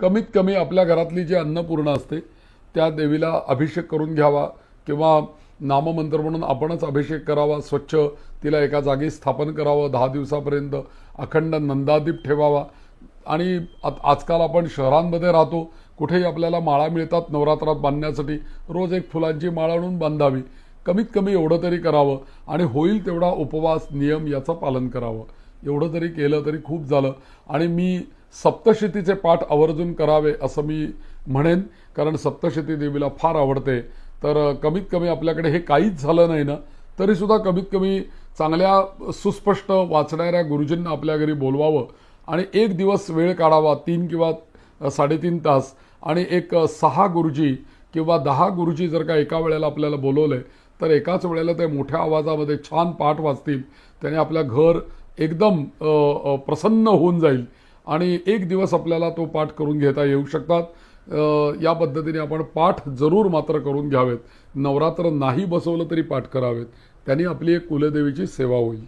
कमीत कमी आपल्या घरातली जी अन्नपूर्णा असते त्या देवीला अभिषेक करून घ्यावा किंवा नाममंत्र म्हणून आपणच अभिषेक करावा, स्वच्छ तिला एका जागी स्थापन करावं, 10 दिवसापर्यंत अखंड नंदादीप ठेवावा. आणि आजकाल आपण शहरांमध्ये राहतो, कुठेही आपल्याला माळा मिळतात नवरात्रात बांधण्यासाठी, रोज एक फुलांची माळ आणून बांधावी. कमीत कमी एवढं तरी करावं आणि होईल तेवढा उपवास नियम याचं पालन करावं. एवढं जरी केलं तरी खूप झालं. आणि मी सप्तशतीचे पाठ आवर्जून करावे असं मी म्हणेन, कारण सप्तशती देवीला फार आवडते. तर कमीत कमी आपल्याकडे हे काहीच झालं नाही ना तरीसुद्धा कमीत कमी चांगल्या सुस्पष्ट वाचणाऱ्या गुरुजींना आपल्या घरी बोलवावं आणि एक दिवस वेळ काढावा, 3 किंवा 3.5 तास, आणि एक 6 गुरुजी किंवा 10 गुरुजी जर का एका वेळेला आपल्याला बोलवले तर एकाच वेळेला ते मोठ्या आवाजामध्ये छान पाठ वाचतील. त्याने आपल्या घर एकदम प्रसन्न होऊन जाईल आणि एक दिवस आपल्याला तो पाठ करून घेता येऊ शकतात. या पद्धतीने आपण पाठ जरूर मात्र करून घ्यावेत. नवरात्र नाही बसवलं तरी पाठ करावेत. त्यांनी आपली एक कुलदेवीची सेवा होईल.